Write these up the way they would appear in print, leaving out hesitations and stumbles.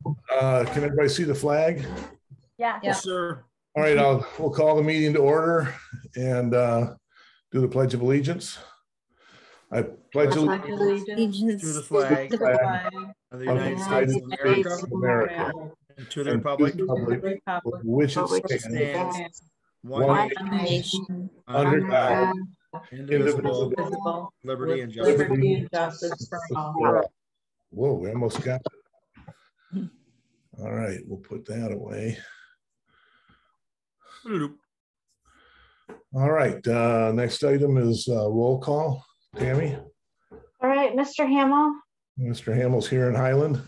Can everybody see the flag? Yeah. Yes, sir. All right, we'll call the meeting to order and do the Pledge of Allegiance. I pledge allegiance To the flag of the United States of America, and to the republic which it which stands, stands one nation, under God, indivisible, indivisible, liberty and justice for for all. Whoa, we almost got it. All right, we'll put that away. All right, next item is roll call. Tammy? All right, Mr. Hamill. Mr. Hamill's here in Highland.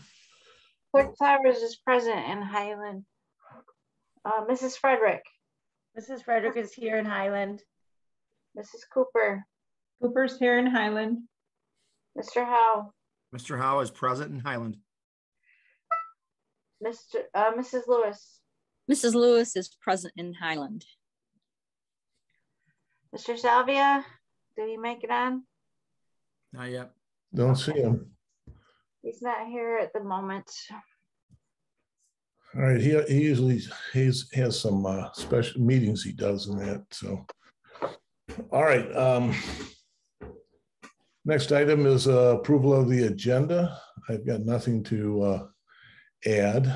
Clerk Flowers is present in Highland. Mrs. Frederick. Mrs. Frederick is here in Highland. Mrs. Cooper. Cooper's here in Highland. Mr. Howe. Mr. Howe is present in Highland. Mrs. Lewis. Mrs. Lewis is present in Highland. Mr. Salvia, did he make it on? Not yet. Don't see him. He's not here at the moment. All right, he usually has some special meetings he does in that. So, all right. Next item is approval of the agenda. I've got nothing to add.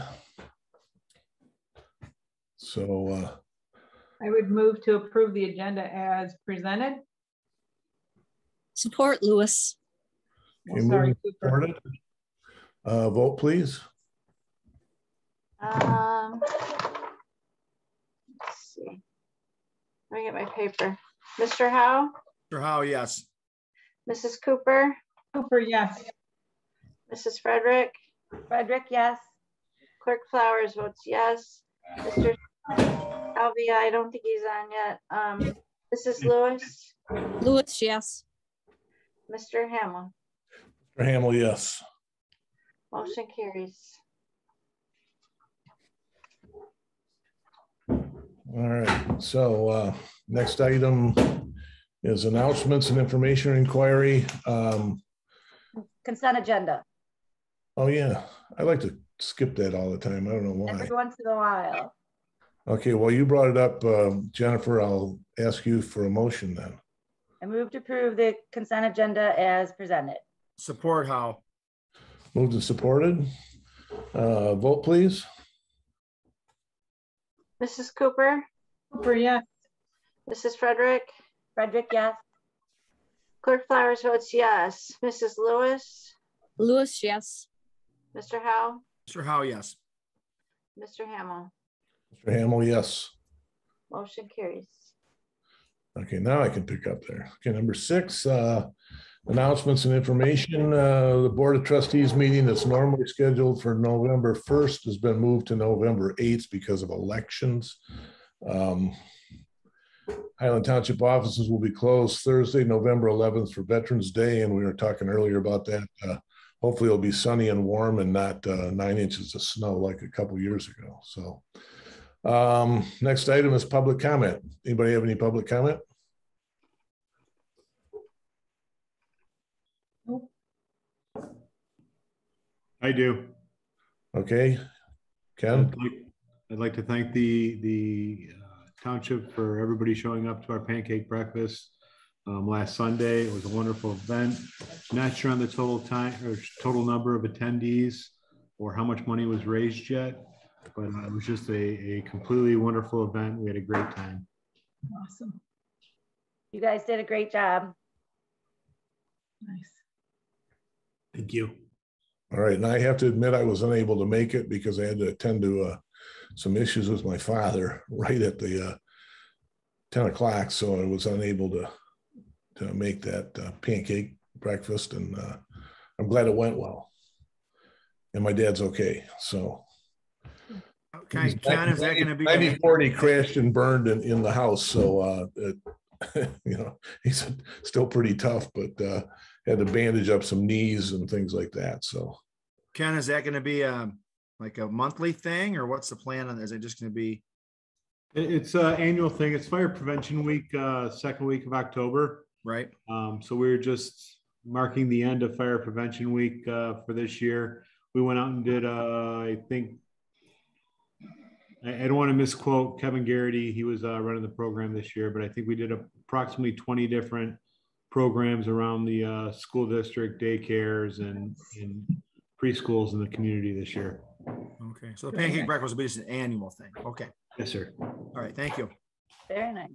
So I would move to approve the agenda as presented. Support Lewis. okay, Sorry, Cooper. supported. Vote, please. Let's see. Let me get my paper. Mr. Howe. Mr. Howe, yes. Mrs. Cooper. Cooper, yes. Mrs. Frederick. Frederick, yes. Clerk Flowers votes yes. Mr. Salvia, I don't think he's on yet. Mrs. Lewis. Lewis, yes. Mr. Hamill. Mr. Hamill, yes. Motion carries. All right. So next item is announcements and information inquiry. Consent agenda. Oh yeah, I like to skip that all the time. I don't know why. Every once in a while. Okay, well, you brought it up, Jennifer. I'll ask you for a motion then. I move to approve the consent agenda as presented. Support Howe. Moved and supported. Vote, please. Mrs. Cooper. Cooper, yes. Mrs. Frederick. Frederick, yes. Clerk Flowers votes yes. Mrs. Lewis. Lewis, yes. Mr. Howe. Mr. Howe, yes. Mr. Hamill. Mr. Hamill, yes. Motion carries. Okay, now I can pick up there. Okay, number 6, announcements and information. The Board of Trustees meeting that's normally scheduled for November 1st has been moved to November 8th because of elections. Highland Township offices will be closed Thursday, November 11th for Veterans Day, and we were talking earlier about that. Hopefully it'll be sunny and warm and not 9 inches of snow like a couple years ago. So next item is public comment. Anybody have any public comment? I do. Okay, Ken. I'd like to thank the township for everybody showing up to our pancake breakfast last Sunday. It was a wonderful event. Not sure on the total number of attendees or how much money was raised yet, but it was just a completely wonderful event. We had a great time. Awesome. You guys did a great job. Nice. Thank you. All right, and I have to admit I was unable to make it because I had to attend to some issues with my father right at the 10 o'clock, so I was unable to make that pancake breakfast, and I'm glad it went well. And my dad's okay, so. Okay, Ken, is that going to be 94, he crashed and burned in the house, so you know, he's still pretty tough, but had to bandage up some knees and things like that. So, Ken, is that going to be like a monthly thing, or what's the plan on? Is it just going to be? It's an annual thing. It's Fire Prevention Week, second week of October. Right. So we're just marking the end of Fire Prevention Week for this year. we went out and did, I think, I don't want to misquote Kevin Garrity. He was running the program this year, but I think we did approximately 20 different programs around the school district, daycares, and preschools in the community this year. Okay, so the pancake breakfast will be just an annual thing. Okay, Yes, sir. all right, thank you. Very nice.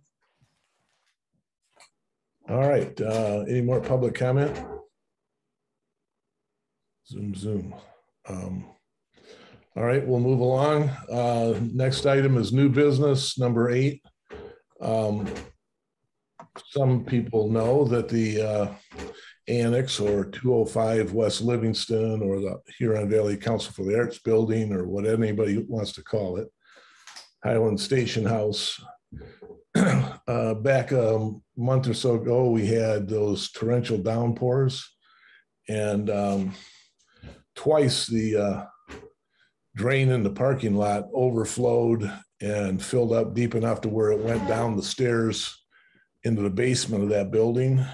All right, any more public comment? Zoom. All right, we'll move along. Next item is new business, number 8. Some people know that the Annex, or 205 West Livingston, or the Huron Valley Council for the Arts Building, or what anybody wants to call it, Highland Station House. Back a month or so ago, we had those torrential downpours, and twice the drain in the parking lot overflowed and filled up deep enough to where it went down the stairs into the basement of that building.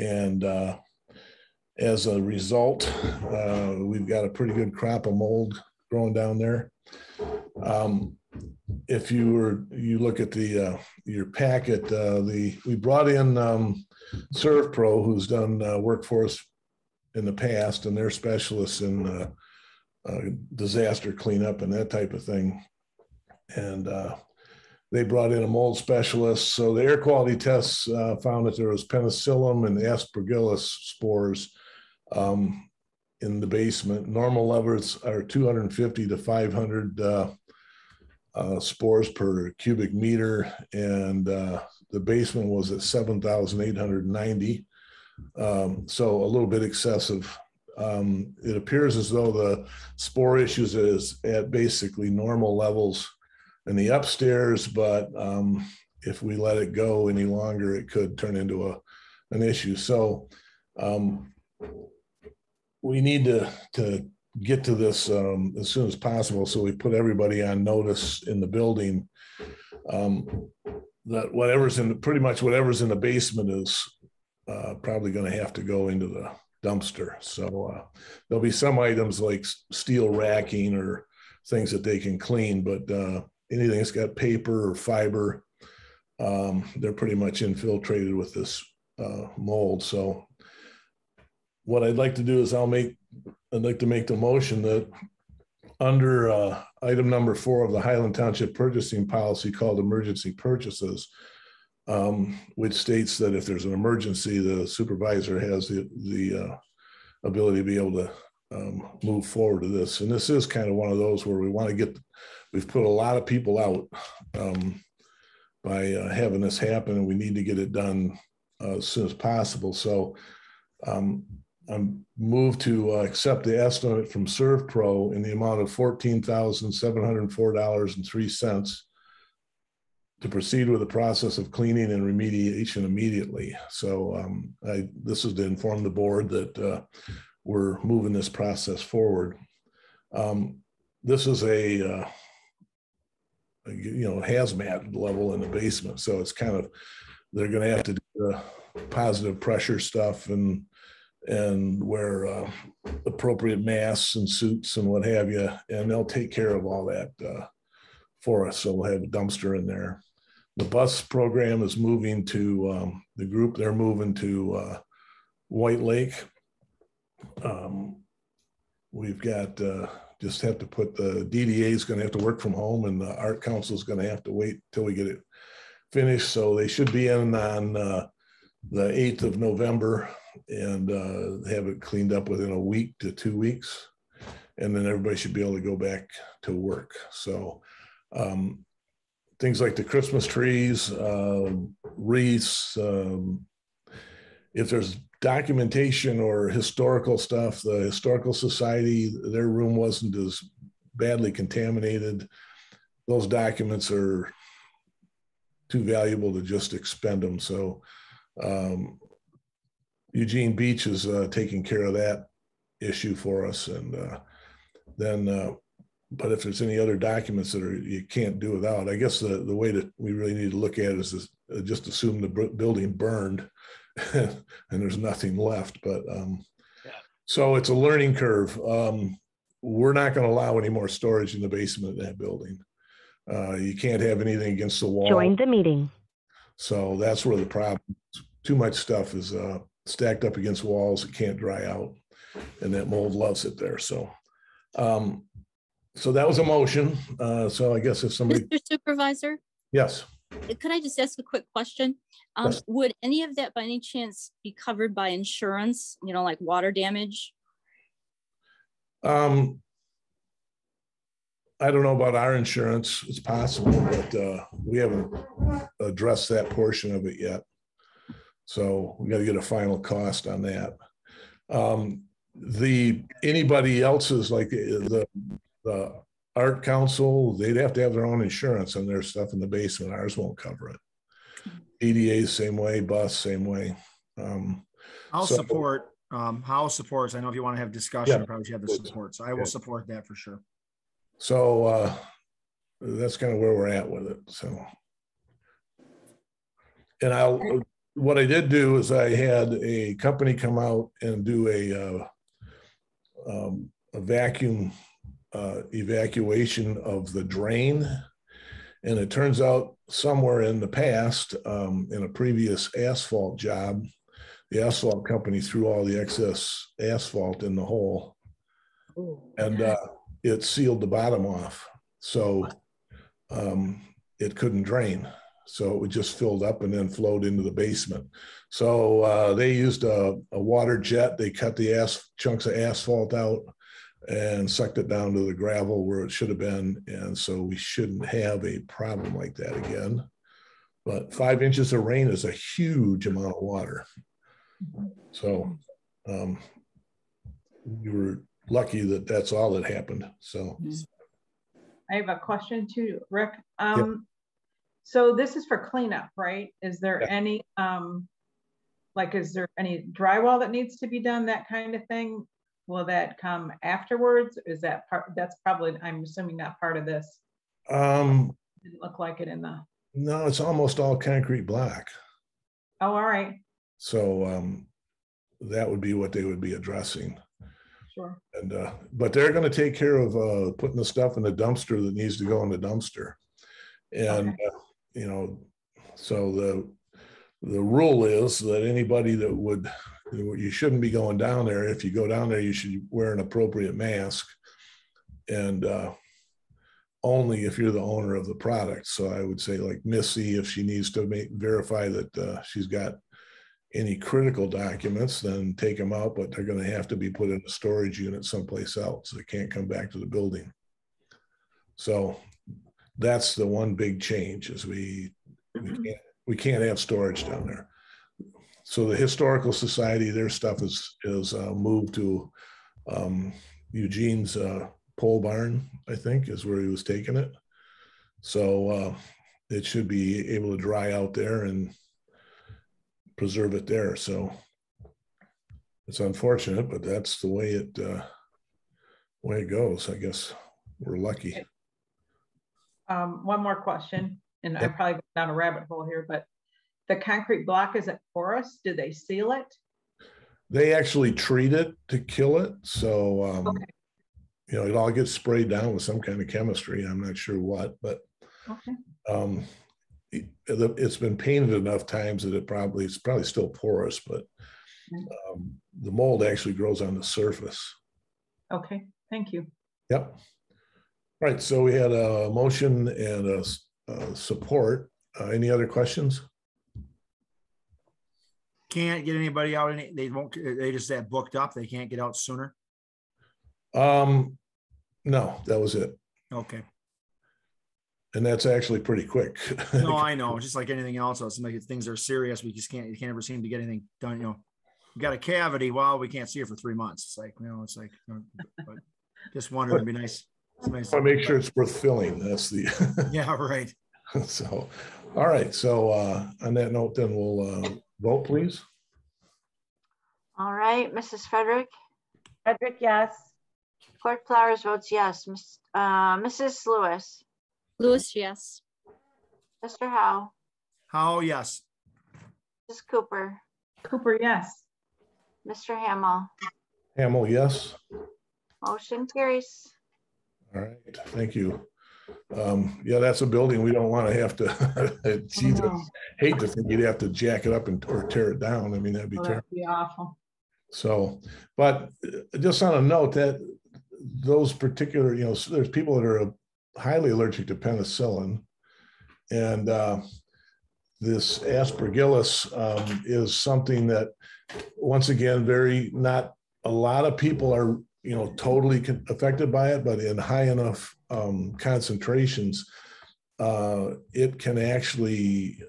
And as a result, we've got a pretty good crop of mold growing down there. If you look at your packet, we brought in ServPro, who's done work for us in the past, and they're specialists in disaster cleanup and that type of thing. And they brought in a mold specialist. So the air quality tests found that there was penicillium and aspergillus spores in the basement. Normal levels are 250 to 500 spores per cubic meter, and the basement was at 7,890. So a little bit excessive. It appears as though the spore issues is at basically normal levels in the upstairs, but if we let it go any longer, it could turn into an issue. So we need to get to this as soon as possible. So we put everybody on notice in the building that pretty much whatever's in the basement is probably going to have to go into the dumpster. So there'll be some items like steel racking or things that they can clean, but anything that's got paper or fiber, they're pretty much infiltrated with this mold. So what I'd like to do is I'd like to make the motion that under item number 4 of the Highland Township purchasing policy called emergency purchases, which states that if there's an emergency, the supervisor has the ability to be able to move forward to this. And this is kind of one of those where we've put a lot of people out by having this happen, and we need to get it done as soon as possible. So I'm moved to accept the estimate from ServPro in the amount of $14,704.03 to proceed with the process of cleaning and remediation immediately. So this is to inform the board that we're moving this process forward. This is a hazmat level in the basement, so it's kind of, they're going to have to do the positive pressure stuff and wear appropriate masks and suits and what have you, and they'll take care of all that for us. So we'll have a dumpster in there. The bus program is moving to the group. They're moving to White Lake. We've got just have to put the DDA is going to have to work from home, and the art council is going to have to wait till we get it finished. So they should be in on the 8th of November and have it cleaned up within a week to 2 weeks. And then everybody should be able to go back to work. So things like the Christmas trees, wreaths, if there's documentation or historical stuff, the Historical Society, their room wasn't as badly contaminated. Those documents are too valuable to just expend them. So Eugene Beach is taking care of that issue for us. And but if there's any other documents that you can't do without, I guess the way that we really need to look at it is just assume the building burned and there's nothing left. But so it's a learning curve. we're not going to allow any more storage in the basement of that building. You can't have anything against the wall. Join the meeting. So that's where the problem, too much stuff is stacked up against walls. It can't dry out, and that mold loves it there. So, so that was a motion. So I guess if somebody, Mr. Supervisor, yes, could I just ask a quick question? Yes. Would any of that by any chance be covered by insurance, you know, like water damage? I don't know about our insurance. It's possible, but we haven't addressed that portion of it yet. So we got to get a final cost on that. Anybody else's, like the art council, they'd have to have their own insurance on their stuff in the basement. Ours won't cover it. EDA same way, bus same way. House supports. I know if you want to have discussion, Yeah, probably should have the support. So I will support that for sure. So that's kind of where we're at with it. So, and what I did do is I had a company come out and do a vacuum evacuation of the drain. And it turns out somewhere in the past, in a previous asphalt job, the asphalt company threw all the excess asphalt in the hole. And it sealed the bottom off. So it couldn't drain. So it just filled up and then flowed into the basement. So they used a water jet. They cut the chunks of asphalt out and sucked it down to the gravel where it should have been. And so we shouldn't have a problem like that again. But 5 inches of rain is a huge amount of water. So we were lucky that that's all that happened. So I have a question too, Rick. So this is for cleanup, right? Is there any, is there any drywall that needs to be done, that kind of thing? Will that come afterwards? Is that part, that's probably, I'm assuming, not part of this. Didn't look like it in the. No, it's almost all concrete block. Oh, all right. So that would be what they would be addressing. Sure. And but they're going to take care of putting the stuff in the dumpster that needs to go in the dumpster. And you know, so the rule is that anybody that would, you shouldn't be going down there. If you go down there, you should wear an appropriate mask, and only if you're the owner of the product. So I would say, like Missy, if she needs to verify that she's got any critical documents, then take them out, but they're going to have to be put in a storage unit someplace else. They can't come back to the building. So that's the one big change, is we can't have storage down there. So the Historical Society, their stuff is moved to Eugene's pole barn, I think, is where he was taking it. So it should be able to dry out there and preserve it there. So it's unfortunate, but that's the way it goes. I guess we're lucky. One more question, and I'm probably going down a rabbit hole here, but the concrete block, is it porous? Do they seal it? They actually treat it to kill it. So, you know, it all gets sprayed down with some kind of chemistry. I'm not sure what, but it's been painted enough times that it's probably still porous, but the mold actually grows on the surface. Okay, thank you. Yep. Right. So we had a motion and a support. Any other questions? Can't get anybody out. They won't. They just that booked up. They can't get out sooner. No, that was it. Okay. And that's actually pretty quick. No, I know. Just like anything else, it's like if things are serious, we just can't. You can't ever seem to get anything done. You know, you got a cavity. Well, we can't see it for 3 months. It's like, you know, it's like. But just wondering, it'd be nice. It's nice I want to make sure it's worth filling. That's the. Yeah. Right. So, all right. So on that note, then we'll vote, please. All right, Mrs. Frederick. Frederick, yes. Clerk Flowers votes yes. Mrs. Lewis. Lewis, yes. Mr. Howe. How? Yes. Mrs. Cooper. Cooper, yes. Mr. Hamel. Hamel, yes. Motion carries. All right, thank you. Yeah, that's a building we don't want to have to, geez, I hate to think you'd have to jack it up or tear it down. I mean, that'd be Well, terrible. that'd be awful. So, but just on a note that those particular, so there's people that are highly allergic to penicillin, and this aspergillus is something that, once again, not a lot of people are, totally affected by it, but in high enough concentrations, it can actually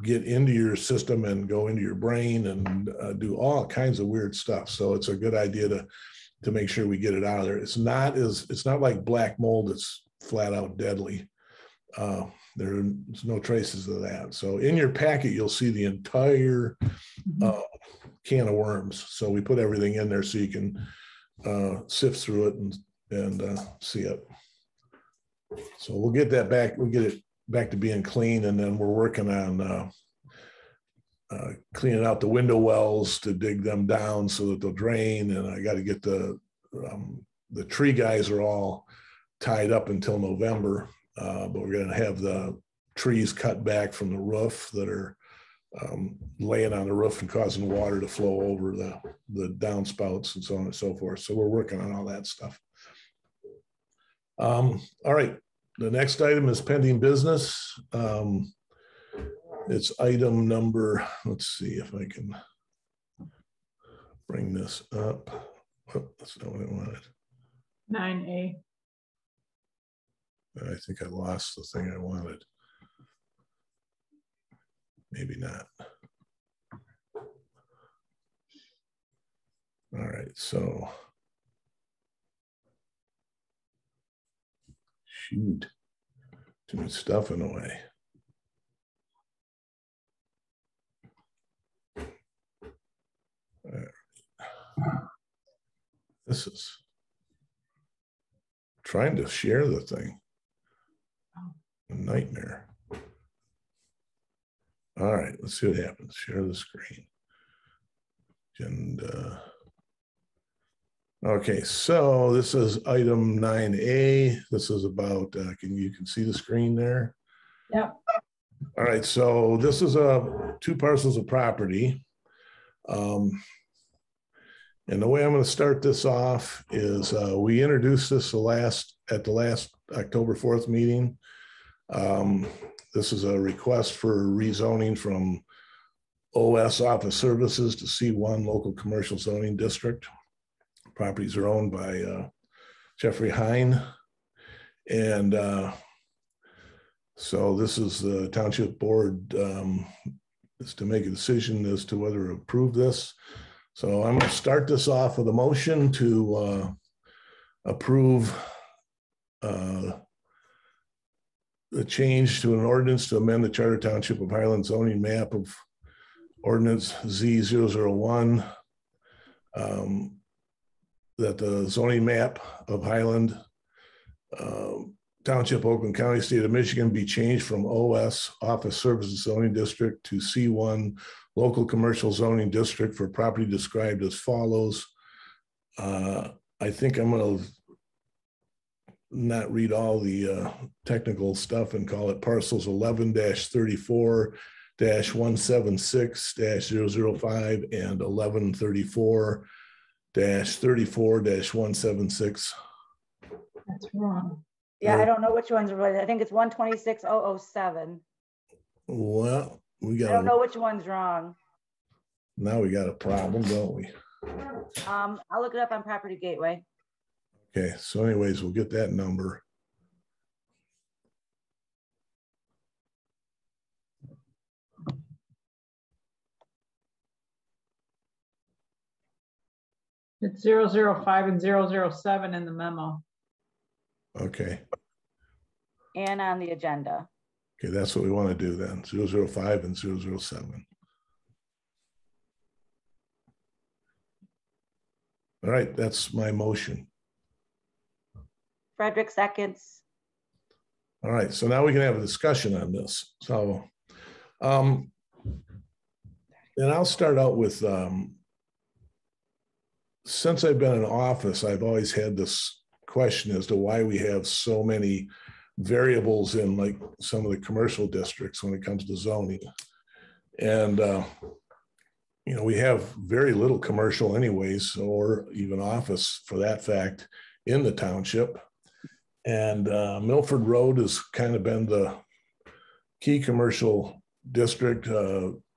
get into your system and go into your brain and do all kinds of weird stuff. So it's a good idea to make sure we get it out of there. It's not like black mold that's flat out deadly. There's no traces of that. So in your packet, you'll see the entire can of worms. So we put everything in there so you can sift through it and see it. So we'll get that back. We'll get it back to being clean, and then we're working on cleaning out the window wells to dig them down so that they'll drain. And I got to get the tree guys are all tied up until November, but we're going to have the trees cut back from the roof that are laying on the roof and causing water to flow over the downspouts and so on and so forth. So we're working on all that stuff. All right, the next item is pending business. It's item number, let's see if I can bring this up. Oh, that's not what I wanted. 9A. I think I lost the thing I wanted. Maybe not. All right, so shoot, too much stuff in the way. This is trying to share the thing. A nightmare. All right, let's see what happens. Share the screen. Agenda. Okay, so this is item 9A. This is about, you can see the screen there? Yep. All right, so this is two parcels of property. And the way I'm going to start this off is we introduced this at the last October 4th meeting. This is a request for rezoning from OS Office Services to C1 Local Commercial Zoning District. Properties are owned by Jeffrey Highland. And so this is the Township Board is to make a decision as to whether to approve this. So I'm going to start this off with a motion to approve the change to an ordinance to amend the Charter Township of Highland zoning map of ordinance Z001, that the zoning map of Highland Township, Oakland County, State of Michigan be changed from OS Office Services Zoning District to C1 Local Commercial Zoning District for property described as follows. I think I'm going to not read all the technical stuff and call it parcels 11-34-176-005 and 11-34-34-176. That's wrong. Yeah, I don't know which ones are right. I think it's 126,007. Well, I don't know which one's wrong. Now we got a problem, don't we? I'll look it up on Property Gateway. Okay, so anyways, we'll get that number. It's 005 and 007 in the memo. Okay. And on the agenda. Okay, that's what we want to do then, 005 and 007. All right, that's my motion. Frederick seconds. All right, so now we can have a discussion on this. So, and I'll start out with since I've been in office, I've always had this question as to why we have so many variables in like some of the commercial districts when it comes to zoning. And, you know, we have very little commercial anyways, or even office for that fact in the township. And Milford Road has kind of been the key commercial district,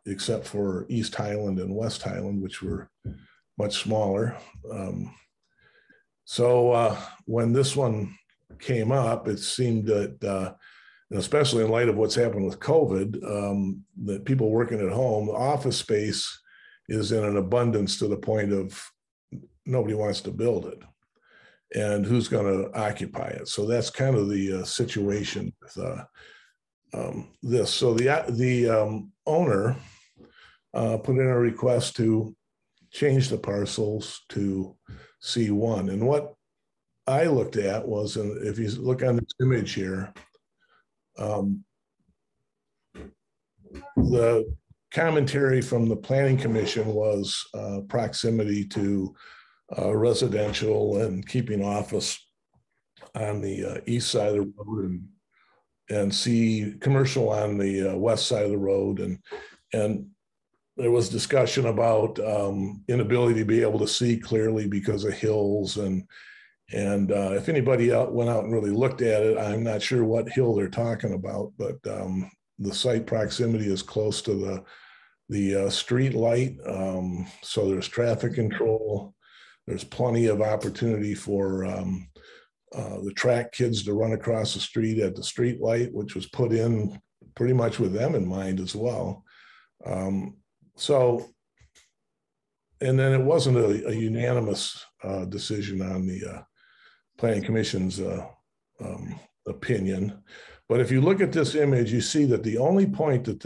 except for East Highland and West Highland, which were much smaller. So when this one came up, it seemed that, and especially in light of what's happened with COVID, that people working at home, the office space is in an abundance to the point of nobody wants to build it. And who's going to occupy it? So that's kind of the situation with this. So the owner put in a request to change the parcels to C1. And what I looked at was, and if you look on this image here, the commentary from the Planning Commission was proximity to residential and keeping office on the east side of the road, and see commercial on the west side of the road. And there was discussion about inability to be able to see clearly because of hills. And if anybody went out and really looked at it, I'm not sure what hill they're talking about, but the site proximity is close to the street light. So there's traffic control. There's plenty of opportunity for the track kids to run across the street at the street light, which was put in pretty much with them in mind as well. So, and then it wasn't a unanimous decision on the Planning Commission's opinion. But if you look at this image, you see that the only point that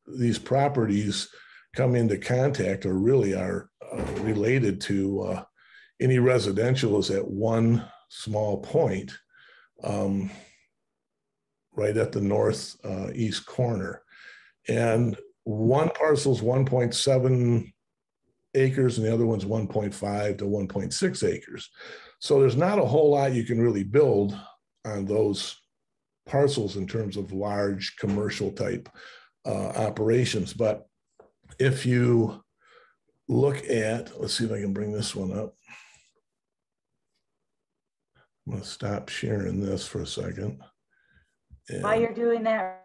these properties come into contact or really are related to any residential is at one small point right at the northeast corner. And one parcel is 1.7 acres and the other one's 1.5 to 1.6 acres. So there's not a whole lot you can really build on those parcels in terms of large commercial type operations. But if you look at, let's see if I can bring this one up. I'm going to stop sharing this for a second. And While you're doing that,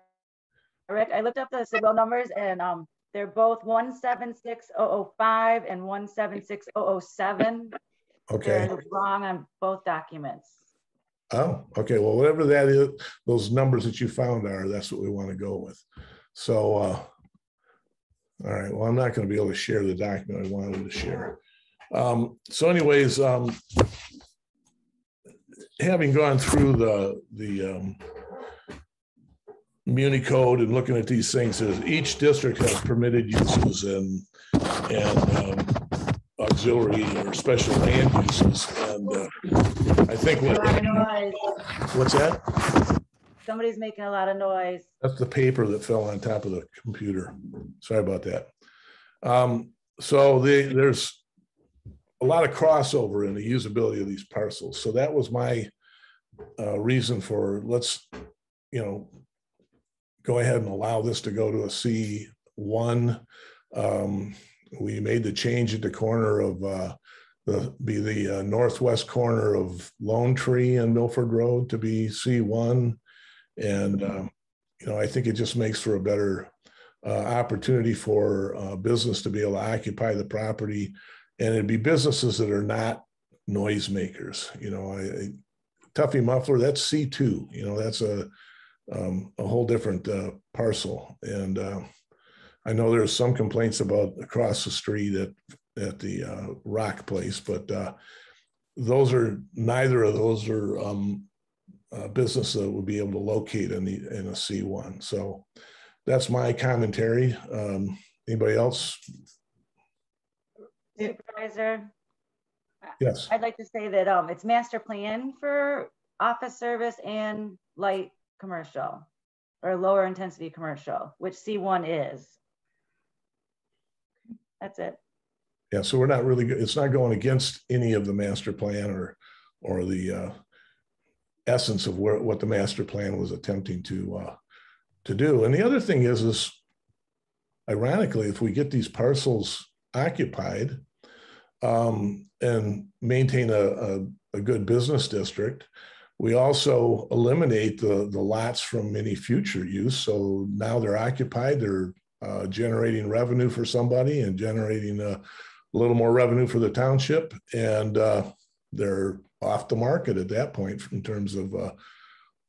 Rick, I looked up the signal numbers and they're both 176005 and 176007. okay. They're wrong on both documents. Oh, okay. Well, whatever that is, those numbers that you found are, that's what we want to go with. So, all right. Well, I'm not going to be able to share the document I wanted to share. So anyways, having gone through the Muni Code and looking at these things, each district has permitted uses and auxiliary or special land uses. And I think what's that? Somebody's making a lot of noise. That's the paper that fell on top of the computer. Sorry about that. So there's a lot of crossover in the usability of these parcels. So that was my reason for let's, go ahead and allow this to go to a C1. We made the change at the corner of the northwest corner of Lone Tree and Milford Road to be C1. And, I think it just makes for a better opportunity for business to be able to occupy the property. And it'd be businesses that are not noisemakers. Tuffy Muffler, that's C2, that's a whole different parcel. And I know there's some complaints about across the street at the Rock Place, but neither of those are business that would be able to locate in a C1. So that's my commentary. Anybody else? Supervisor? Yes. I'd like to say that it's master plan for office service and light commercial or lower intensity commercial, which C1 is. That's it. Yeah, so we're not really, it's not going against any of the master plan or the essence of what the master plan was attempting to do. And the other thing is ironically, if we get these parcels occupied and maintain a good business district, we also eliminate the lots from any future use. So now they're occupied, they're generating revenue for somebody and generating a little more revenue for the township, and they're off the market at that point in terms of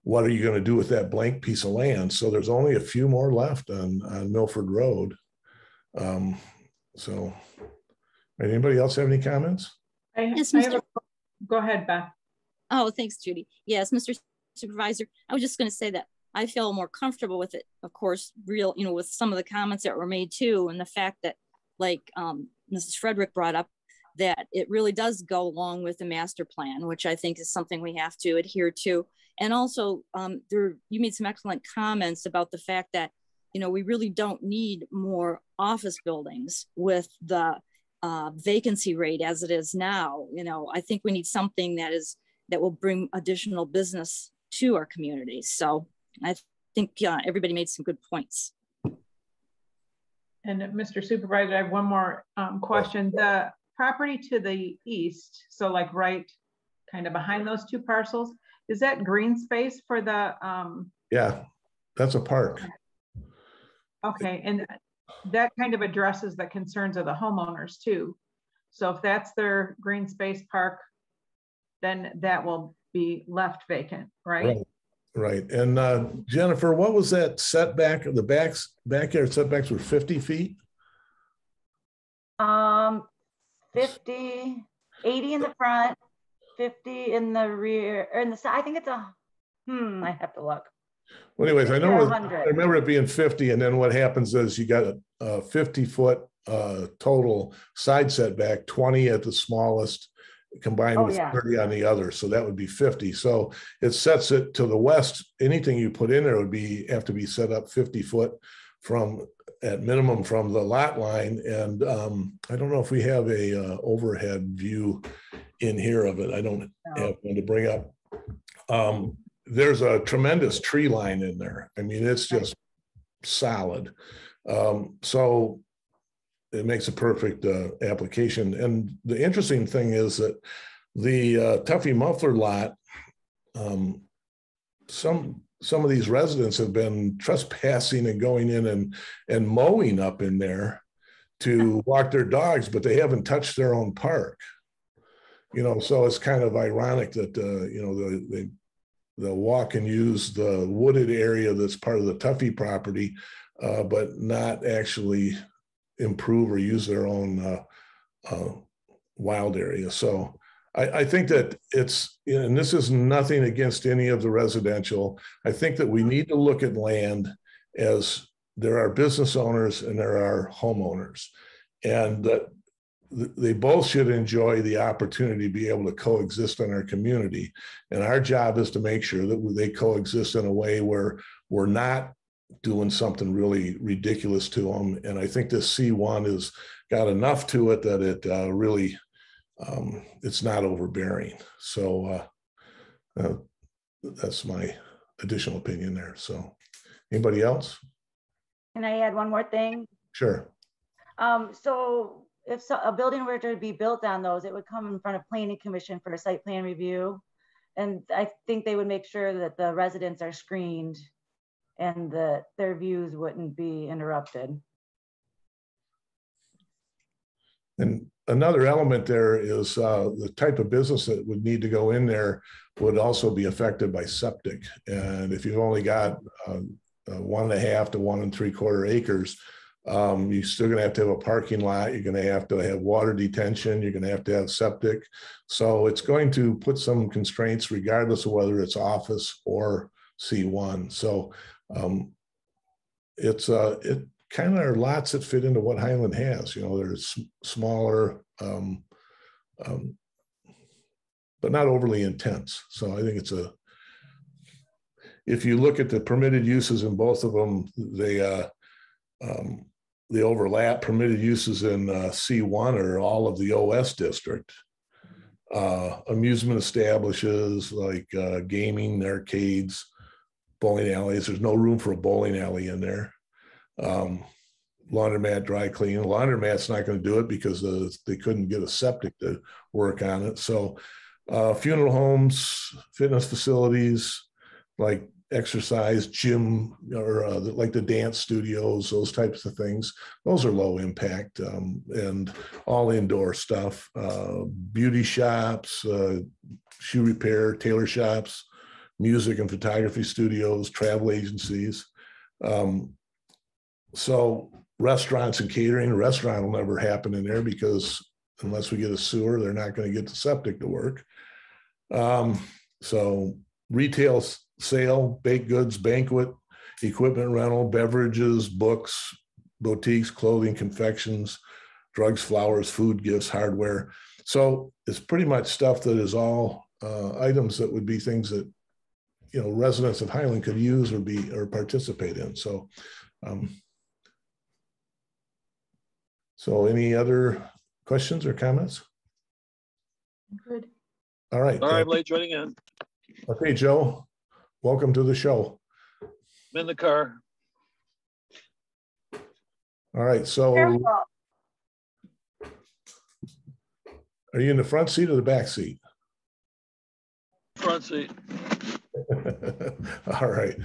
what are you going to do with that blank piece of land. So there's only a few more left on Milford Road. So anybody else have any comments? Yes, Go ahead, Beth. Oh, thanks, Judy. Yes, Mr. Supervisor, I was just going to say that I feel more comfortable with it, of course, with some of the comments that were made too, and the fact that, like Mrs. Frederick brought up, that it really does go along with the master plan, which I think is something we have to adhere to. And also, you made some excellent comments about the fact that, we really don't need more office buildings with the vacancy rate as it is now. I think we need something that will bring additional business to our communities. So I think everybody made some good points. And Mr. Supervisor, I have one more question. The property to the east, so like right kind of behind those two parcels, is that green space for the? Yeah, that's a park. Okay, and that kind of addresses the concerns of the homeowners too. So if that's their green space park, then that will be left vacant, right? Right. And Jennifer, what was that setback? The backyard setbacks were 50 feet? 50, 80 in the front, 50 in the rear, or in the side. I think it's I have to look. Well, anyways, I know I 100. remember it being 50, and then what happens is you got a 50-foot total side setback, 20 at the smallest, combined with 30 on the other. So that would be 50. So it sets it to the west. Anything you put in there would have to be set up 50 foot at minimum from the lot line. And I don't know if we have a overhead view in here of it. I don't have one to bring up. There's a tremendous tree line in there. I mean, it's just solid. So it makes a perfect application. And the interesting thing is that the Tuffy Muffler lot, some of these residents have been trespassing and going in and mowing up in there to walk their dogs, but they haven't touched their own park. So it's kind of ironic that they'll walk and use the wooded area that's part of the Tuffy property, but not actually improve or use their own wild area. So I think that and this is nothing against any of the residential. I think that we need to look at land as there are business owners and there are homeowners, and that they both should enjoy the opportunity to be able to coexist in our community. And our job is to make sure that they coexist in a way where we're not doing something really ridiculous to them. And I think this C1 has got enough to it that it really, it's not overbearing. So that's my additional opinion there. So anybody else? Can I add one more thing? Sure. So if a building were to be built on those, it would come in front of Planning Commission for a site plan review. And I think they would make sure that the residents are screened and that their views wouldn't be interrupted. And another element there is the type of business that would need to go in there would also be affected by septic. And if you've only got 1.5 to 1 3/4 acres, you're still going to have a parking lot. You're going to have water detention. You're going to have septic. So it's going to put some constraints regardless of whether it's office or C1. So it kind of are lots that fit into what Highland has. There's smaller, but not overly intense. So I think if you look at the permitted uses in both of them, they the overlap permitted uses in C1 are all of the OS district. Amusement establishes like gaming, arcades, bowling alleys. There's no room for a bowling alley in there. Laundromat, dry cleaning. Laundromat's not going to do it because they couldn't get a septic to work on it. So funeral homes, fitness facilities, like exercise, gym, or like the dance studios, those types of things. Those are low impact and all indoor stuff. Beauty shops, shoe repair, tailor shops, music and photography studios, travel agencies. So restaurants and catering, a restaurant will never happen in there because unless we get a sewer, they're not going to get the septic to work. So retail sale, baked goods, banquet, equipment rental, beverages, books, boutiques, clothing, confections, drugs, flowers, food, gifts, hardware. So it's pretty much stuff that is all items that would be things that, you know, residents of Highland could use or participate in. So, so any other questions or comments? Good. All right. All right, late joining in. Okay, Joe, welcome to the show. I'm in the car. All right, so Careful. are you in the front seat or the back seat? Front seat. All right.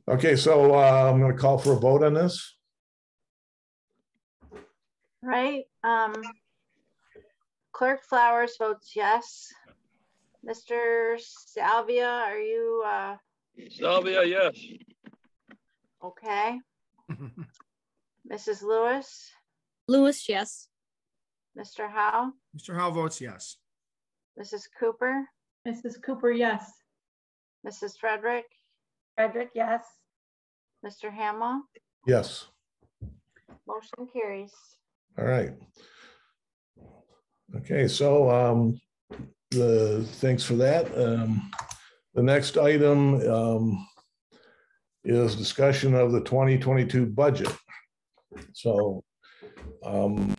Okay, so I'm going to call for a vote on this. Right. Clerk Flowers votes yes. Mr. Salvia, are you Salvia, yes. okay? Mrs. Lewis, Lewis, yes. Mr. Howe, Mr. Howe votes yes. Mrs. Cooper, Mrs. Cooper, yes. Mrs. Frederick, Frederick, yes. Mr. Hamill, Yes. motion carries. All right. Okay, so thanks for that. The next item is discussion of the 2022 budget. So the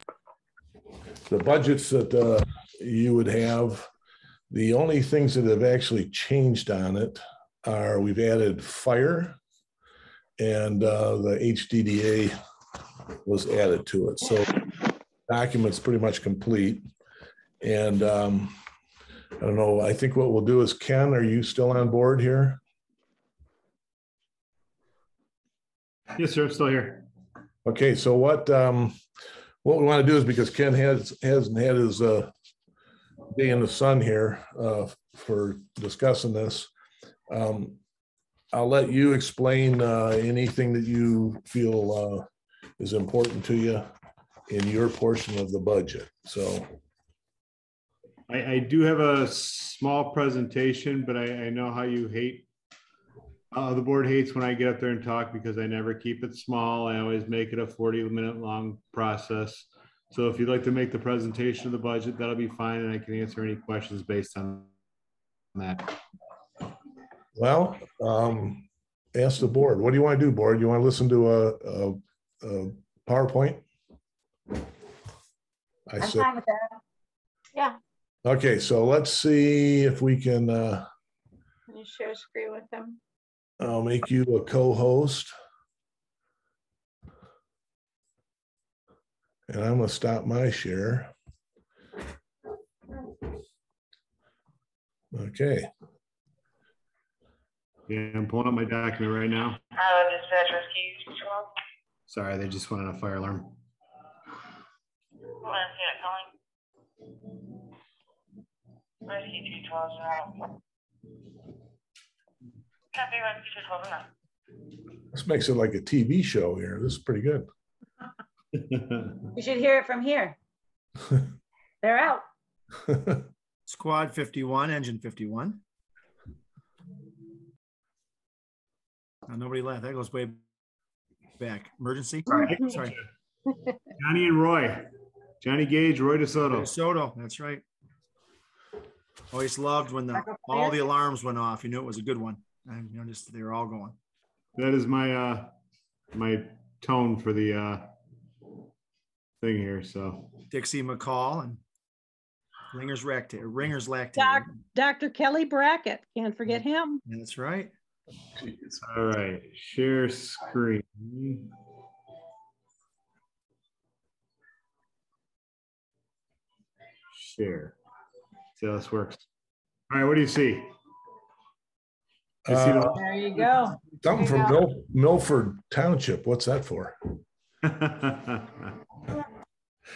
budgets that you would have, the only things that have actually changed on it are we've added fire and the HDDA was added to it. So document's pretty much complete. And I don't know, I think what we'll do is, Ken, are you still on board here? Yes, sir. I'm still here. Okay, so what we want to do is, because Ken hasn't had his day in the sun here for discussing this, I'll let you explain anything that you feel is important to you in your portion of the budget. So I do have a small presentation, but I know how you hate. The board hates when I get up there and talk because I never keep it small. I always make it a 40-minute long process. So if you'd like to make the presentation of the budget, that'll be fine. And I can answer any questions based on that. well, ask the board. What do you want to do, board? You want to listen to a PowerPoint? I'm fine with that. Yeah, Okay, so let's see if we can, can you share screen with him? I'll make you a co-host. And I'm gonna stop my share. Okay, Yeah, I'm pulling up my document right now. Dispatch rescue 12. Sorry, they just went on a fire alarm. Rescue 212 is around. Copy, rescue 212 now. this makes it like a TV show here. This is pretty good. You should hear it from here. They're out. Squad 51, engine 51. Oh, nobody laughed. That goes way back. Emergency. Sorry. Johnny and Roy. Johnny Gage, Roy DeSoto. Soto. That's right. Always loved when all the alarms went off. You knew it was a good one. And you know, just they were all going. That is my my tone for the thing here. So Dixie McCall and Ringer's Lactator. Dr. Kelly Brackett, can't forget him. That's right. all right, share screen. Share. See how this works. All right, what do you see? I see the There you go. Something There you from Milford Township. What's that for?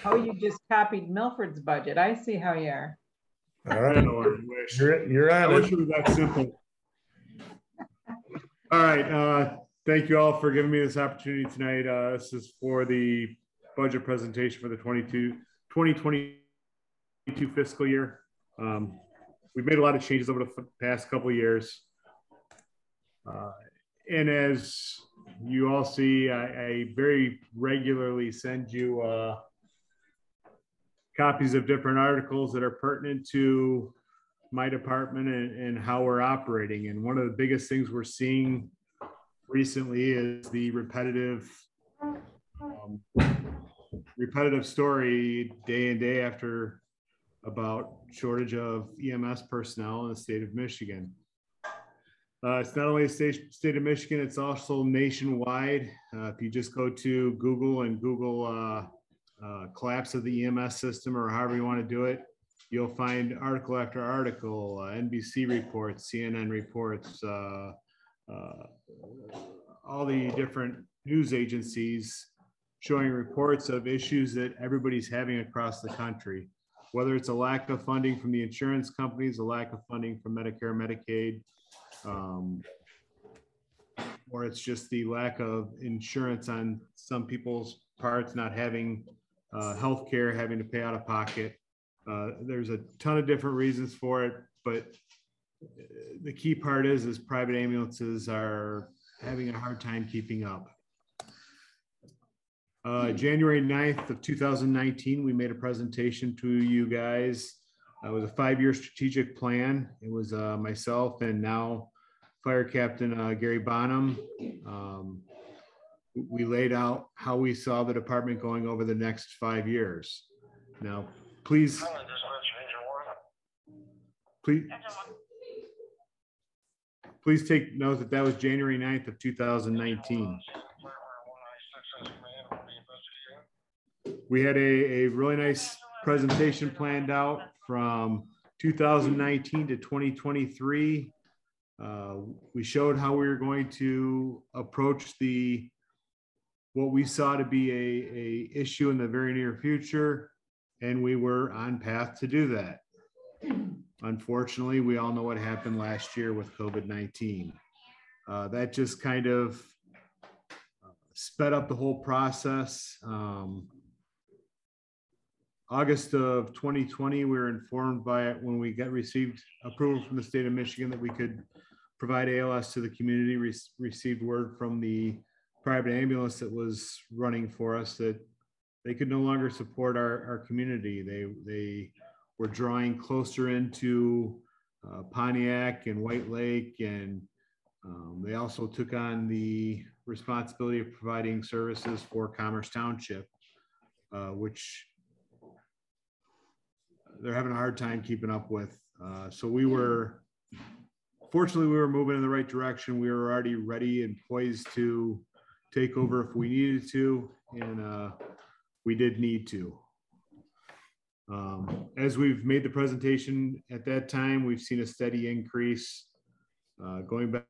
Oh, you just copied Milford's budget. I see how you are. All right. You're I on wish it. it was that simple. All right. Thank you all for giving me this opportunity tonight. This is for the budget presentation for the 2022 fiscal year. We've made a lot of changes over the past couple of years. And as you all see, I very regularly send you copies of different articles that are pertinent to my department and how we're operating. And one of the biggest things we're seeing recently is the repetitive story day in, day after about shortage of EMS personnel in the state of Michigan. It's not only the state of Michigan, it's also nationwide. If you just go to Google and Google collapse of the EMS system, or however you want to do it, you'll find article after article, NBC reports, CNN reports, all the different news agencies showing reports of issues that everybody's having across the country, whether it's a lack of funding from the insurance companies, a lack of funding from Medicare, Medicaid, or it's just the lack of insurance on some people's parts, not having health care, having to pay out of pocket. There's a ton of different reasons for it, but the key part is private ambulances are having a hard time keeping up. January 9th of 2019, we made a presentation to you guys. It was a 5-year strategic plan. It was myself and now Fire Captain Gary Bonham. We laid out how we saw the department going over the next 5 years. Now, please take note that that was January 9th of 2019. We had a really nice presentation planned out from 2019 to 2023. We showed how we were going to approach what we saw to be a issue in the very near future, and we were on path to do that. Unfortunately, we all know what happened last year with COVID-19. That just kind of sped up the whole process. August of 2020, we were informed when we received approval from the state of Michigan that we could provide ALS to the community, received word from the private ambulance that was running for us that they could no longer support our community. They were drawing closer into Pontiac and White Lake, and they also took on the responsibility of providing services for Commerce Township, which they're having a hard time keeping up with. So fortunately, we were moving in the right direction. We were already ready and poised to take over if we needed to, and we did need to. As we've made the presentation at that time, we've seen a steady increase going back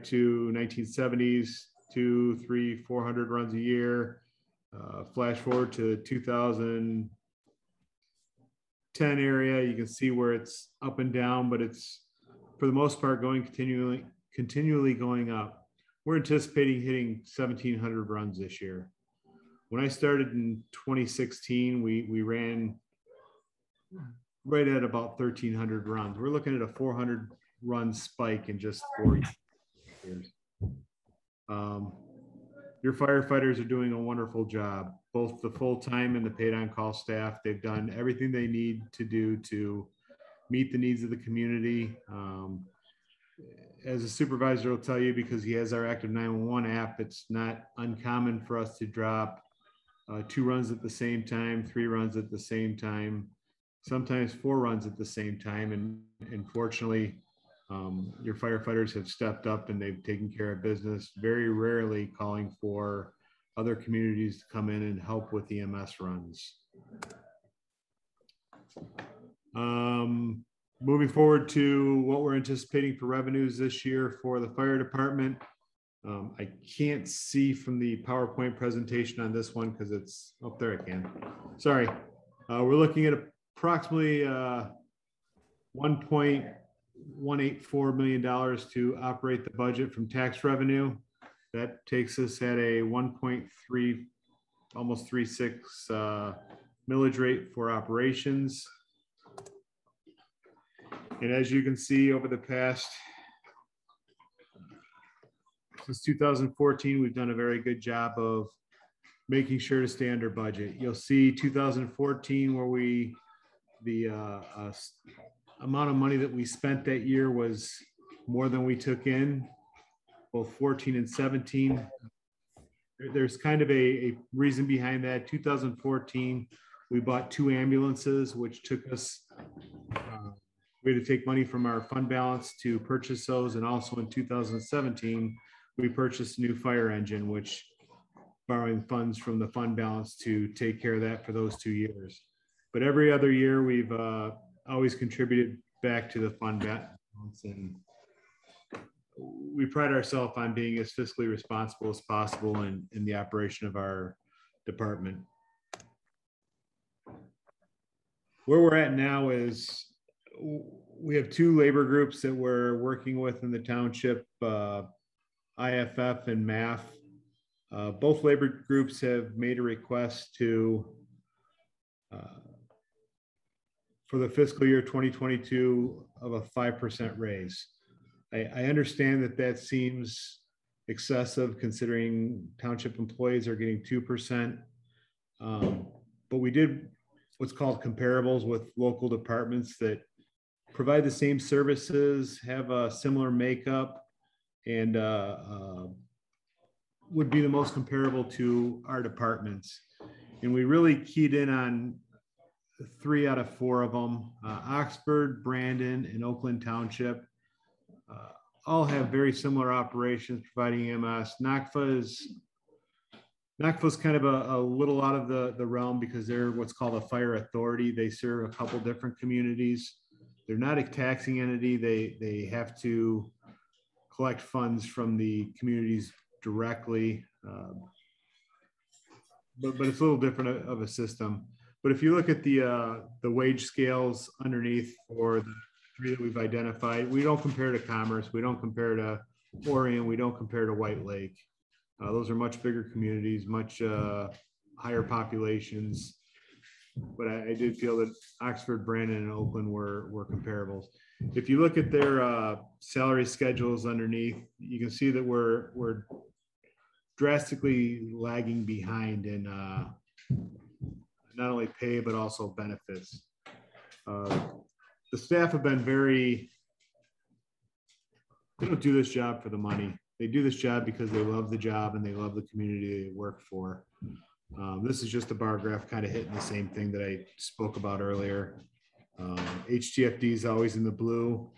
to 1970s, 200, 300, 400 runs a year. Flash forward to 2010 area, you can see where it's up and down, but it's for the most part going continually going up. We're anticipating hitting 1,700 runs this year. When I started in 2016, we ran right at about 1,300 runs. We're looking at a 400 run spike in just 4 years. Your firefighters are doing a wonderful job, both the full-time and the paid on-call staff. They've done everything they need to do to meet the needs of the community. As a supervisor will tell you, because he has our active 911 app, it's not uncommon for us to drop 2 runs at the same time, 3 runs at the same time, sometimes 4 runs at the same time. And fortunately, your firefighters have stepped up and they've taken care of business, very rarely calling for other communities to come in and help with EMS runs. Moving forward to what we're anticipating for revenues this year for the fire department. I can't see from the PowerPoint presentation on this one because it's up there. I can. Sorry. We're looking at approximately $1.184 million to operate the budget from tax revenue. That takes us at a 1.3, almost 36 millage rate for operations. And as you can see, over the past, since 2014, we've done a very good job of making sure to stay under budget. You'll see 2014 where the amount of money that we spent that year was more than we took in, both 14 and 17. There's kind of a reason behind that. 2014, we bought 2 ambulances, which took us, we had to take money from our fund balance to purchase those. And also in 2017, we purchased a new fire engine, which borrowing funds from the fund balance to take care of that for those 2 years. But every other year, we've always contributed back to the fund balance. And we pride ourselves on being as fiscally responsible as possible in the operation of our department. Where we're at now is we have 2 labor groups that we're working with in the township, IFF and MAF. Both labor groups have made a request to, for the fiscal year 2022, of a 5% raise. I understand that that seems excessive considering township employees are getting 2%. But we did what's called comparables with local departments that provide the same services, have a similar makeup, and would be the most comparable to our departments. And we really keyed in on 3 out of 4 of them. Oxford, Brandon, and Oakland Township all have very similar operations providing EMS. NACFA's kind of a little out of the realm because they're what's called a fire authority. They serve a couple different communities. They're not a taxing entity. They have to collect funds from the communities directly, but it's a little different of a system. But if you look at the wage scales underneath for the 3 that we've identified, we don't compare to Commerce, we don't compare to Orion, we don't compare to White Lake. Those are much bigger communities, much higher populations. But I did feel that Oxford, Brandon, and Oakland were comparables. If you look at their salary schedules underneath, you can see that we're drastically lagging behind in not only pay, but also benefits. The staff have been they don't do this job for the money. They do this job because they love the job and they love the community they work for. This is just a bar graph kind of hitting the same thing that I spoke about earlier. HTFD is always in the blue.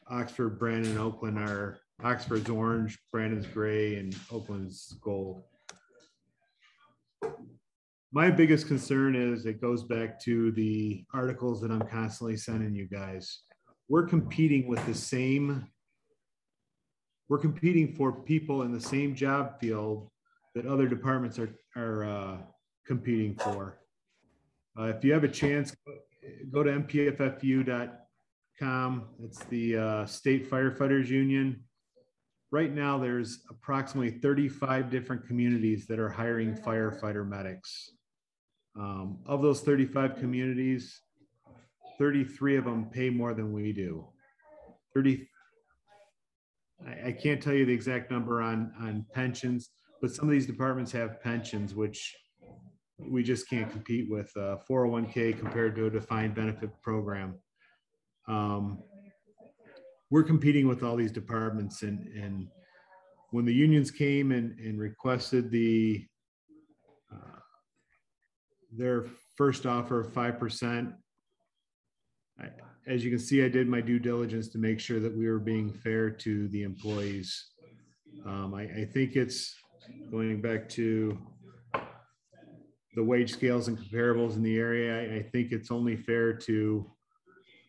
Oxford, Brandon, and Oakland are, Oxford's orange, Brandon's gray, and Oakland's gold. My biggest concern is it goes back to the articles that I'm constantly sending you guys. We're competing with the same, we're competing for people in the same job field that other departments are competing for. If you have a chance, go to mpffu.com. It's the State Firefighters Union. Right now, there's approximately 35 different communities that are hiring firefighter medics. Of those 35 communities, 33 of them pay more than we do. I can't tell you the exact number on pensions, but some of these departments have pensions, which we just can't compete with. 401k compared to a defined benefit program. We're competing with all these departments, and when the unions came and requested the their first offer of 5%. As you can see, I did my due diligence to make sure that we were being fair to the employees. I think it's going back to the wage scales and comparables in the area. I think it's only fair to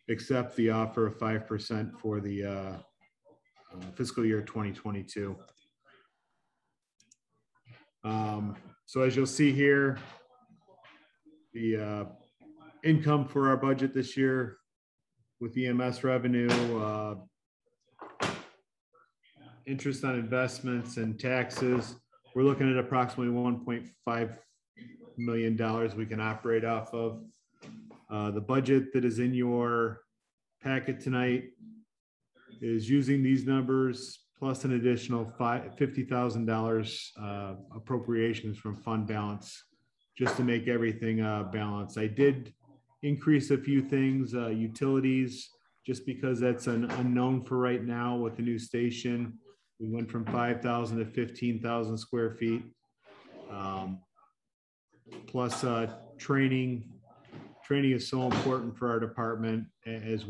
accept the offer of 5% for the fiscal year 2022. So as you'll see here, the income for our budget this year with EMS revenue, interest on investments and taxes, we're looking at approximately $1.5 million we can operate off of. The budget that is in your packet tonight is using these numbers plus an additional $50,000 appropriations from fund balance, just to make everything balanced. I did increase a few things, utilities, just because that's an unknown for right now with the new station. We went from 5,000 to 15,000 square feet. Plus training. Training is so important for our department, as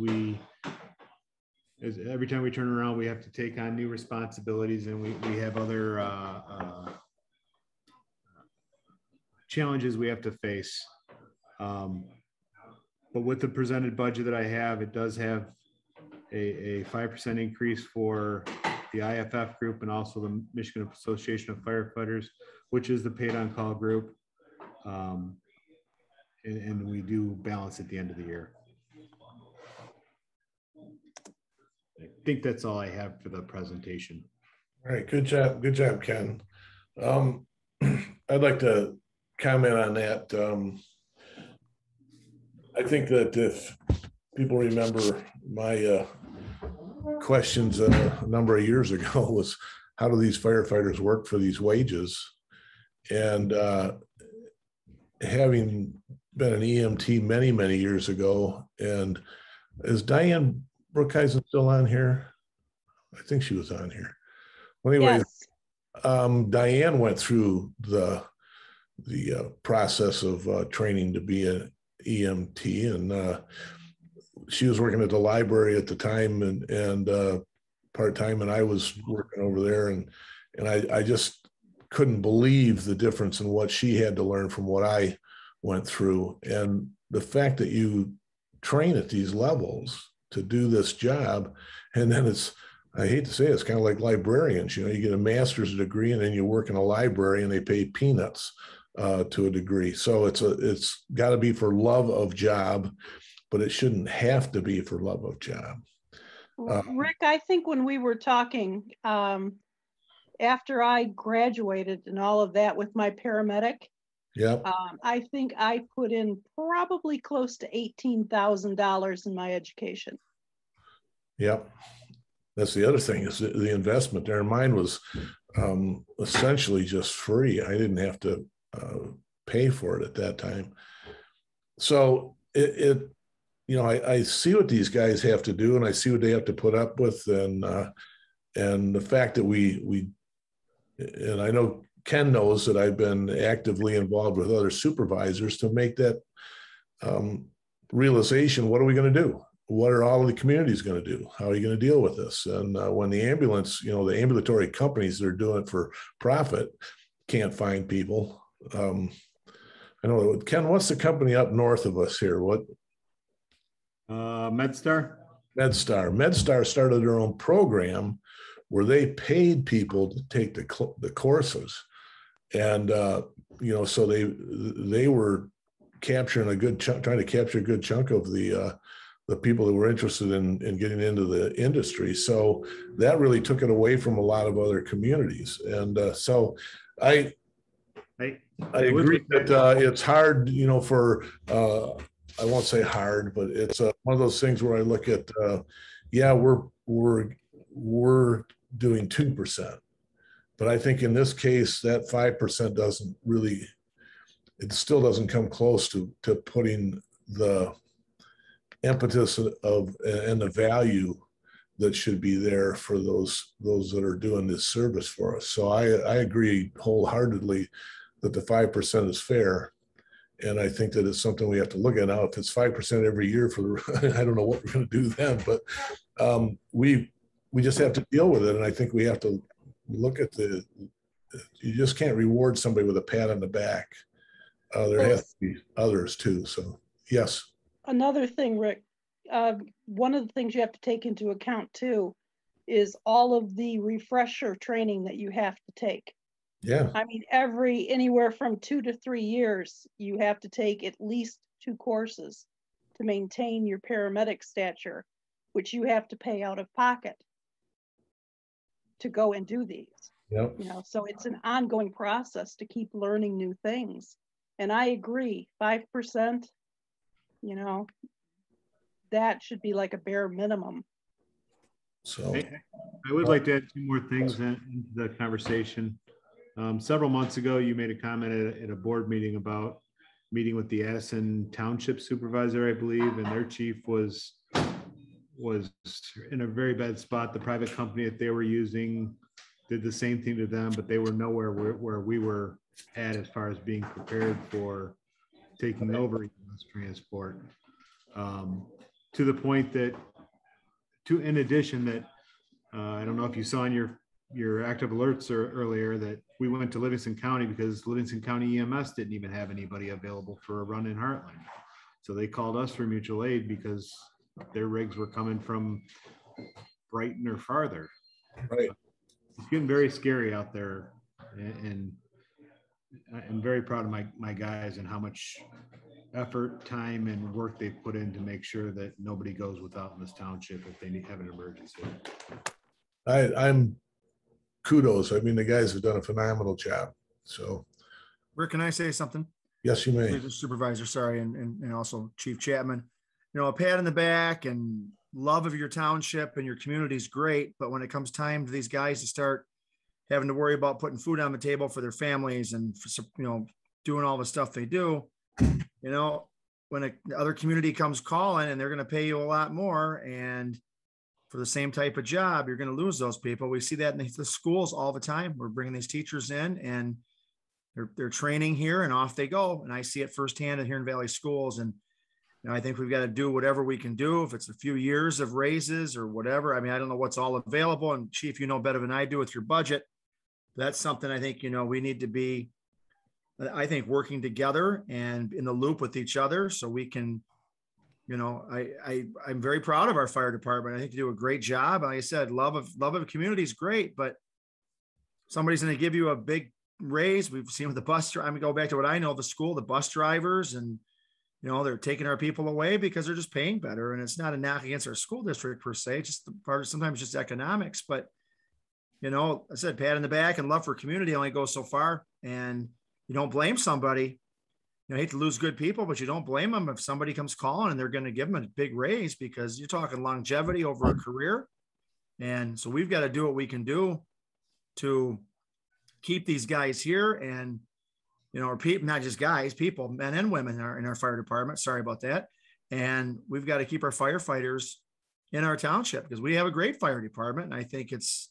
every time we turn around, we have to take on new responsibilities, and we have other challenges we have to face. But with the presented budget that I have, it does have a 5% increase for the IFF group and also the Michigan Association of Firefighters, which is the paid on call group. And we do balance at the end of the year. I think that's all I have for the presentation. All right, good job, Ken. I'd like to comment on that. I think that if people remember my questions a number of years ago was, how do these firefighters work for these wages? And having been an EMT many, many years ago, and is Diane Brookhuizen still on here? I think she was on here. Well, anyways, yes. Diane went through the process of training to be an EMT, and she was working at the library at the time and part-time, and I was working over there, and I just couldn't believe the difference in what she had to learn from what I went through. And the fact that you train at these levels to do this job, and then I hate to say it, it's kind of like librarians, you get a master's degree and then you work in a library and they pay peanuts to a degree. So it's got to be for love of job, but it shouldn't have to be for love of job. Rick, I think when we were talking, after I graduated and all of that with my paramedic, yep. I think I put in probably close to $18,000 in my education. Yep. That's the other thing, is the investment there. Mine was essentially just free. I didn't have to pay for it at that time. So I see what these guys have to do, and I see what they have to put up with, and the fact that and I know Ken knows that I've been actively involved with other supervisors to make that realization. What are we going to do? What are all of the communities going to do? How are you going to deal with this? And when the ambulance, the ambulatory companies that are doing it for profit can't find people. I know, Ken, what's the company up north of us here? What? MedStar. MedStar started their own program where they paid people to take the courses. And, so they were capturing a good chunk, trying to capture a good chunk of the people that were interested in getting into the industry. So that really took it away from a lot of other communities. And so I agree that it's hard, for, I won't say hard, but it's one of those things where I look at, we're doing 2%. But I think in this case, that 5% doesn't really, it still doesn't come close to putting the impetus of and the value that should be there for those that are doing this service for us. So I agree wholeheartedly that the 5% is fair. And I think that it's something we have to look at now. If it's 5% every year for the, I don't know what we're going to do then, but we just have to deal with it. And I think we have to look at you just can't reward somebody with a pat on the back. There has to be others too. So yes. Another thing, Rick, one of the things you have to take into account too is all of the refresher training that you have to take. Yeah. I mean, anywhere from 2 to 3 years, you have to take at least 2 courses to maintain your paramedic stature, which you have to pay out of pocket to go and do these. Yep. You know, so it's an ongoing process to keep learning new things. And I agree, 5%, you know, that should be like a bare minimum. So I would like to add 2 more things into the conversation. Several months ago, you made a comment at a board meeting about meeting with the Addison Township supervisor, I believe, and their chief was in a very bad spot. The private company that they were using did the same thing to them, but they were nowhere where we were at as far as being prepared for taking over U.S. transport. To the point that, in addition that, I don't know if you saw in your active alerts earlier that we went to Livingston County because Livingston County EMS didn't even have anybody available for a run in Heartland. So they called us for mutual aid because their rigs were coming from Brighton or farther. Right. It's getting very scary out there, and I'm very proud of my guys and how much effort, time, and work they've put in to make sure that nobody goes without in this township if they have an emergency. I'm kudos. I mean, the guys have done a phenomenal job. So, Rick, can I say something? Yes, you may. Supervisor, sorry, and also Chief Chapman. You know, a pat on the back and love of your township and your community is great, but when it comes time to these guys to start having to worry about putting food on the table for their families and for, you know, doing all the stuff they do, you know, when the other community comes calling and they're going to pay you a lot more and for the same type of job, you're going to lose those people. We see that in the schools all the time. We're bringing these teachers in and they're training here and off they go. And I see it firsthand here in Valley Schools. And you know, I think we've got to do whatever we can do. If it's a few years of raises or whatever, I mean, I don't know what's all available. And Chief, you know better than I do with your budget. That's something I think, you know, we need to be, I think, working together and in the loop with each other so we can, you know, I'm very proud of our fire department. I think they do a great job. Like I said, love of community is great, but somebody's going to give you a big raise. We've seen with the bus. I'm going to go back to what I know of the school, the bus drivers, and, you know, they're taking our people away because they're just paying better. And it's not a knock against our school district per se, just the part of sometimes just economics. But, you know, I said, pat on the back and love for community only goes so far. And you don't blame somebody. You know, I hate to lose good people, but you don't blame them if somebody comes calling and they're going to give them a big raise because you're talking longevity over a career. And so we've got to do what we can do to keep these guys here and, you know, or people, not just guys, people, men and women in our fire department. Sorry about that. And we've got to keep our firefighters in our township because we have a great fire department. And I think it's,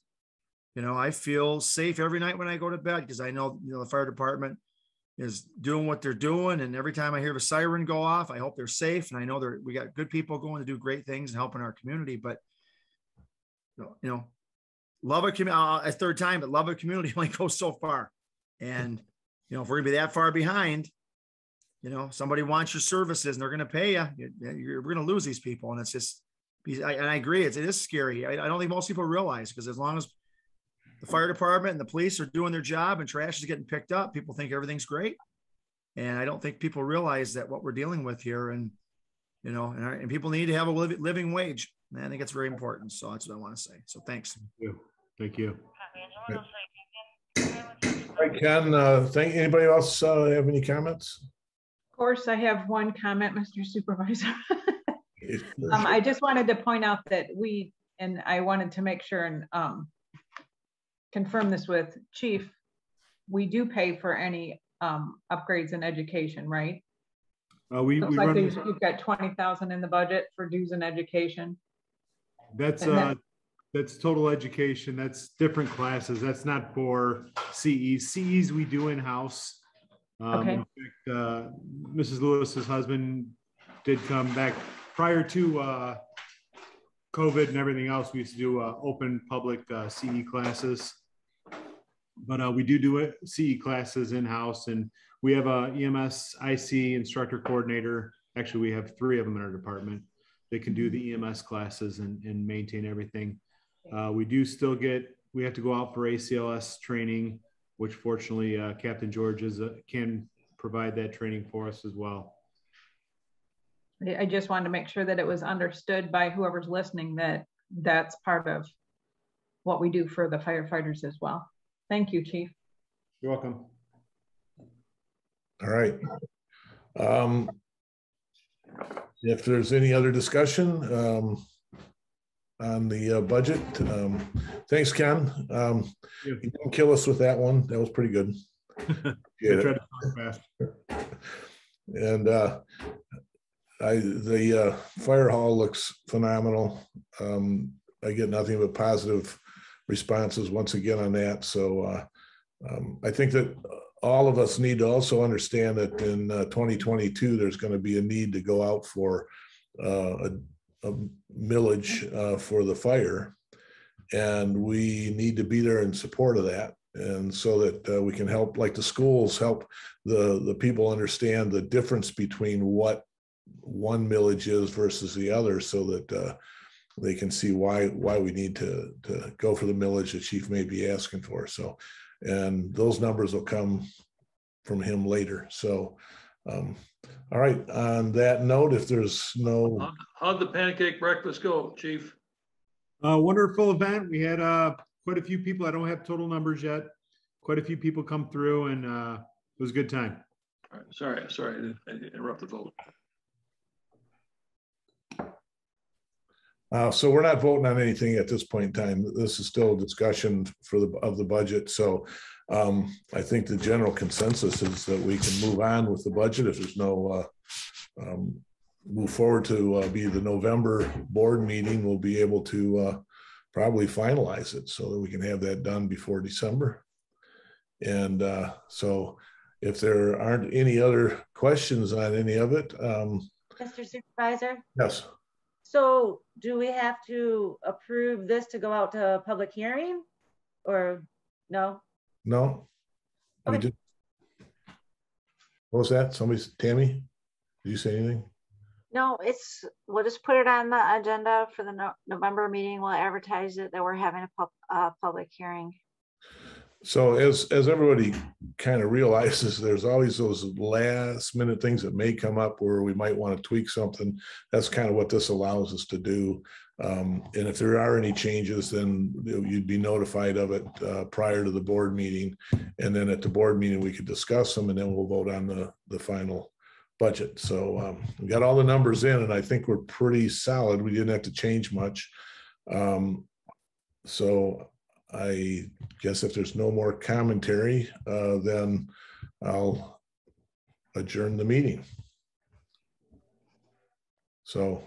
you know, I feel safe every night when I go to bed because I know, you know, the fire department is doing what they're doing. And every time I hear the siren go off, I hope they're safe. And I know we got good people going to do great things and helping our community, but you know, love a community, a third time, but love a community only goes so far. And, you know, if we're gonna be that far behind, you know, somebody wants your services and they're going to pay you, we're going to lose these people. And it's just, and I agree. It is scary. I don't think most people realize because as long as the fire department and the police are doing their job and trash is getting picked up, people think everything's great. And I don't think people realize that what we're dealing with here and, you know, and people need to have a living wage. And I think it's very important. So that's what I want to say. So thanks. Thank you. Thank you. All right, Ken, anybody else have any comments? Of course, I have one comment, Mr. Supervisor. I just wanted to point out that and I wanted to make sure and confirm this with Chief, we do pay for any upgrades in education, right? You've got 20,000 in the budget for dues and education. That's total education. That's different classes. That's not for CEs. CEs we do in-house. Okay. In fact, Mrs. Lewis's husband did come back prior to COVID and everything else. We used to do open public CE classes, but we do it CE classes in-house, and we have a EMS IC instructor coordinator. Actually, we have 3 of them in our department. They can do the EMS classes and maintain everything. We do still we have to go out for ACLS training, which fortunately Captain George can provide that training for us as well. I just wanted to make sure that it was understood by whoever's listening that that's part of what we do for the firefighters as well. Thank you, Chief. You're welcome. All right. If there's any other discussion on the budget, thanks, Ken. You didn't kill us with that one. That was pretty good. I tried to talk fast. And the fire hall looks phenomenal. I get nothing but positive responses once again on that. So I think that all of us need to also understand that in 2022, there's going to be a need to go out for a millage for the fire. And we need to be there in support of that. And so that we can help, like the schools, help the people understand the difference between what one millage is versus the other, so that they can see why we need to go for the millage the chief may be asking for. So, and those numbers will come from him later. So, all right, on that note, if there's no... How'd the pancake breakfast go, Chief? Wonderful event. We had quite a few people. I don't have total numbers yet. Quite a few people come through, and it was a good time. All right, sorry, I interrupted the vote. So we're not voting on anything at this point in time. This is still a discussion of the budget. So I think the general consensus is that we can move on with the budget if there's no move forward to be the November board meeting. We'll be able to probably finalize it so that we can have that done before December. And so if there aren't any other questions on any of it. Mr. Supervisor? Yes. So do we have to approve this to go out to a public hearing or no? No. Okay. What was that? Tammy, did you say anything? No, we'll just put it on the agenda for the November meeting. We'll advertise it that we're having a public hearing. So as everybody kind of realizes, there's always those last minute things that may come up where we might want to tweak something. That's kind of what this allows us to do. And if there are any changes, then you'd be notified of it prior to the board meeting. And then at the board meeting, we could discuss them, and then we'll vote on the final budget. So we got all the numbers in, and I think we're pretty solid. We didn't have to change much. So I guess if there's no more commentary, then I'll adjourn the meeting. So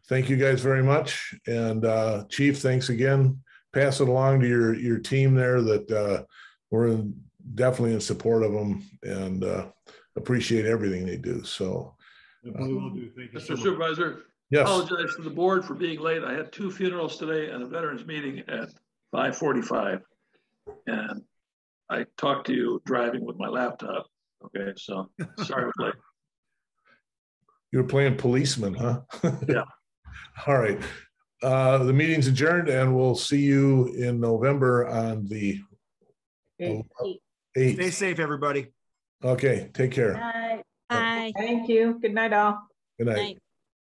thank you guys very much. And Chief, thanks again. Pass it along to your team there that we're definitely in support of them and appreciate everything they do. So will do. Thank you, Mr. Supervisor. Yes. I apologize to the board for being late. I had 2 funerals today and a veterans meeting at 5:45, and I talked to you driving with my laptop. Okay, so sorry I was late. You were playing policeman, huh? Yeah. All right. The meeting's adjourned, and we'll see you in November on the 8th. Stay safe, everybody. Okay, take care. Bye. Bye. Thank you. Good night, all. Good night. Night.